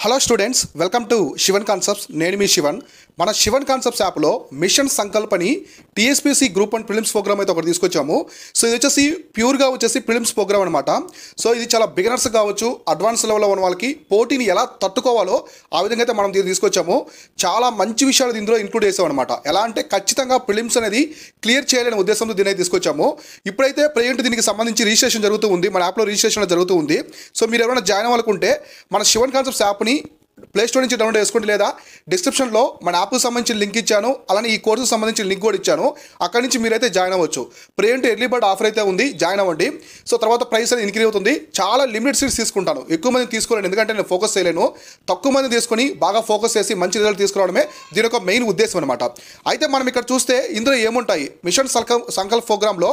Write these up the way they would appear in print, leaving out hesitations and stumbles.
Hello students, welcome to Shivan concepts. నేను మీ శివన్. మన శివన్ కాన్సెప్ట్స్ యాప్లో మిషన్ సంకల్పని టీఎస్పీసీ గ్రూప్ 1 ప్రిలిమ్స్ ప్రోగ్రామ్ అయితే ఒకటి తీసుకొచ్చాము. సో ఇది వచ్చేసి ప్యూర్గా వచ్చేసి ప్రిలిమ్స్ ప్రోగ్రామ్ అనమాట. సో ఇది చాలా బిగినర్స్ కావచ్చు, అడ్వాన్స్ లెవెల్లో ఉన్న వాళ్ళకి పోటీని ఎలా తట్టుకోవాలో ఆ విధంగా అయితే మనం దీన్ని తీసుకొచ్చాము. చాలా మంచి విషయాలు ఇందులో ఇంక్లూడ్ చేసాం అనమాట. ఎలా అంటే ఖచ్చితంగా ప్రిలిమ్స్ అనేది క్లియర్ చేయాలనే ఉద్దేశంతో దీన్ని అయితే తీసుకొచ్చాము. ఇప్పుడైతే ప్రజెంట్ దీనికి సంబంధించి రిజిస్ట్రేషన్ జరుగుతూ ఉంది, మన యాప్లో రిజిస్ట్రేషన్ జరుగుతూ ఉంది. సో మీరు ఎవరైనా జాయిన్ అవ్వాలనుకుంటే మన శివన్ కాన్సెప్ట్స్ యాప్ని ప్లే స్టోర్ నుంచి డౌన్లోడ్ చేసుకోండి, లేదా డిస్క్రిప్షన్లో మన యాప్కి సంబంధించిన లింక్ ఇచ్చాను, అలానే ఈ కోర్సుకు సంబంధించిన లింక్ కూడా ఇచ్చాను. అక్కడి నుంచి మీరైతే జాయిన్ అవ్వచ్చు. ప్రెజెంట్ ఎర్లీ బర్డ్ ఆఫర్ అయితే ఉంది, జాయిన్ అవ్వండి. సో తర్వాత ప్రైస్ అనేది ఇంక్రీజ్ అవుతుంది. చాలా లిమిటెడ్ సీట్స్ తీసుకుంటాను, ఎక్కువ మంది తీసుకోలేను, ఎందుకంటే నేను ఫోకస్ చేయలేను. తక్కువ మంది తీసుకొని బాగా ఫోకస్ చేసి మంచి రిజల్ట్ తీసుకురావడమే దీని యొక్క మెయిన్ ఉద్దేశం అనమాట. అయితే మనం ఇక్కడ చూస్తే ఇందులో ఏముంటాయి, మిషన్ సంకల్ప్ ప్రోగ్రాంలో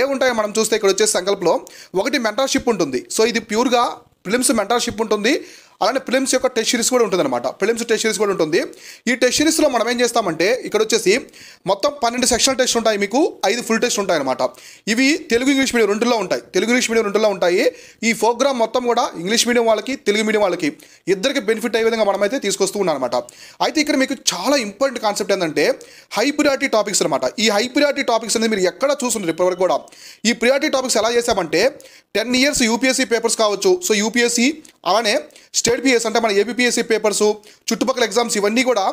ఏముంటాయో మనం చూస్తే ఇక్కడ వచ్చేసి సంకల్ప్లో ఒకటి మెంటర్షిప్ ఉంటుంది. సో ఇది ప్యూర్గా ప్రిలిమ్స్ మెంటర్షిప్ ఉంటుంది, అలానే ప్రిలిమ్స్ యొక్క టెస్ట్ సిరీస్ కూడా ఉంటుంది అనమాట. ప్రిలిమ్స్ టెస్ట్ సిరీస్ కూడా ఉంటుంది. ఈ టెస్ట్ సిరీస్లో మనం ఏం చేస్తామంటే ఇక్కడ వచ్చేసి మొత్తం 12 సెక్షనల్ టెస్ట్ ఉంటాయి, మీకు 5 ఫుల్ టెస్ట్ ఉంటాయి అనమాట. ఇవి తెలుగు ఇంగ్లీష్ మీడియం రెండులో ఉంటాయి. తెలుగు ఇంగ్లీష్ మీడియం రెండులో ఉంటాయి. ఈ ప్రోగ్రామ్ మొత్తం కూడా ఇంగ్లీష్ మీడియం వాళ్ళకి, తెలుగు మీడియం వాళ్ళకి ఇద్దరికి బెనిఫిట్ అయ్యే విధంగా మనమైతే తీసుకొస్తూ ఉన్నాం అనమాట. అయితే ఇక్కడ మీకు చాలా ఇంపార్టెంట్ కాన్సెప్ట్ ఏంటంటే హై ప్రియారిటీ టాపిక్స్ అనమాట. ఈ హై ప్రియారిటీ టాపిక్స్ అనేది మీరు ఎక్కడ చూస్తున్నారు ఇప్పటివరకు కూడా. ఈ ప్రియారిటీ టాపిక్స్ ఎలా చేసామంటే 10 ఇయర్స్ యూపీఎస్సీ పేపర్స్ కావచ్చు, సో యూపీఎస్సీ అలానే స్టేట్ పిఎస్ అంటే మన ఏపీఎస్సీ పేపర్స్, చుట్టుపక్కల ఎగ్జామ్స్ ఇవన్నీ కూడా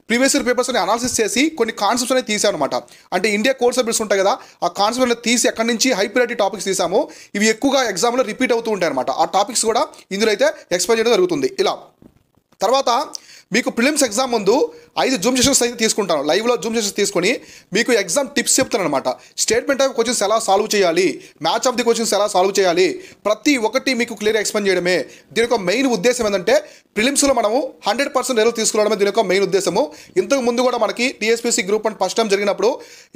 ప్రీవియస్ ఇయర్ పేపర్స్ అని అనాలిసిస్ చేసి కొన్ని కాన్సెప్ట్స్ అనేది తీసాను అనమాట. అంటే ఇండియా కోర్ సబ్జెక్ట్స్ ఉంటాయి కదా, ఆ కాన్సెప్ట్ అనేది తీసి అక్కడి నుంచి హై ప్రియారిటీ టాపిక్స్ తీసాము. ఇవి ఎక్కువగా ఎగ్జామ్లో రిపీట్ అవుతూ ఉంటాయి అనమాట. ఆ టాపిక్స్ కూడా ఇందులో అయితే ఎక్స్ప్లెయిన్ చేయడం జరుగుతుంది. ఇలా తర్వాత మీకు ప్రిలిమ్స్ ఎగ్జామ్ ముందు 5 జూమ్ సెషన్స్ అయితే తీసుకుంటాను. లైవ్లో జూమ్ సెషన్స్ తీసుకొని మీకు ఎగ్జామ్ టిప్స్ చెప్తాను అనమాట. స్టేట్మెంట్ ఆఫ్ క్వశ్చన్స్ ఎలా సాల్వ్ చేయాలి, మ్యాచ్ ఆఫ్ ది క్వశ్చన్స్ ఎలా సాల్వ్ చేయాలి, ప్రతి ఒక్కటి మీకు క్లియర్గా ఎక్స్ప్లెయిన్ చేయడమే దీని యొక్క మెయిన్ ఉద్దేశం. ఏంటంటే ప్రిలిమ్స్లో మనము 100% రిజల్ట్ తీసుకురావడమే దీని యొక్క మెయిన్ ఉద్దేశము. ఇంతకు ముందు కూడా మనకి టీఎస్పీసీ గ్రూప్ 1 ఫస్ట్ టైం జరిగినప్పుడు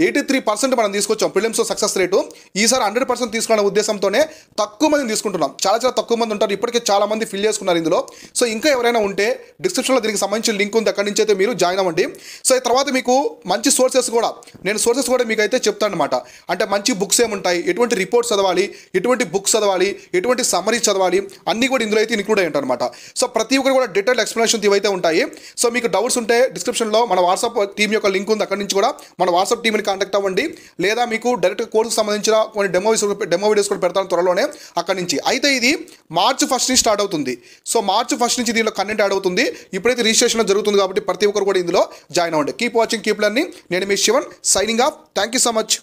83% మనం తీసుకొచ్చాం ప్రిలిమ్స్ సక్సెస్ రేటు. ఈసారి 100% తీసుకునే ఉద్దేశంతోనే తక్కువ మందిని తీసుకుంటున్నాం. చాలా తక్కువ మంది ఉంటారు, ఇప్పటికే చాలా మంది ఫిల్ చేసుకున్నారు ఇందులో. సో ఇంకా ఎవరైనా ఉంటే డిస్క్రిప్షన్లో దీనికి సంబంధించిన లింక్ ఉంది, అక్కడి నుంచి అయితే మీరు జాయిన్ అవ్వండి. సో తర్వాత మీకు మంచి సోర్సెస్ కూడా మీకు అయితే చెప్తాను అనమాట. అంటే మంచి బుక్స్ ఏముంటాయి, ఎటువంటి రిపోర్ట్స్ చదవాలి, ఎటువంటి బుక్స్ చదవాలి, ఎటువంటి సమ్మరీస్ చదవాలి, అన్నీ కూడా ఇందులో అయితే ఇంక్లూడ్ అయ్యి ఉంటాయి అనమాట. సో ప్రతి ఒక్కరు కూడా డీటెయిల్ ఎక్స్ప్లెనేషన్ ఇవైతే ఉంటాయి. సో మీకు డౌట్స్ ఉంటే డిస్క్రిప్షన్లో మన వాట్సాప్ టీం యొక్క లింక్ ఉంది, అక్కడి నుంచి కూడా మన వాట్సాప్ టీంని కాంటాక్ట్ అవ్వండి, లేదా మీకు డైరెక్ట్ కోర్సుకు సంబంధించిన కొన్ని డెమో వీడియోస్ కూడా పెడతాను త్వరలోనే అక్కడి నుంచి. అయితే ఇది మార్చ్ 1 నుంచి స్టార్ట్ అవుతుంది. సో మార్చ్ 1 నుంచి దీనిలో కంటెంట్ యాడ్ అవుతుంది. ఇప్పుడైతే రిజిస్ట్రేషన్ జరుగుతుంది కాబట్టి ప్రతి ఒక్కరు కూడా ఇందులో జాయిన్ అవ్వండి. Keep watching, keep learning. నేను మీ Shivan, signing off. Thank you so much.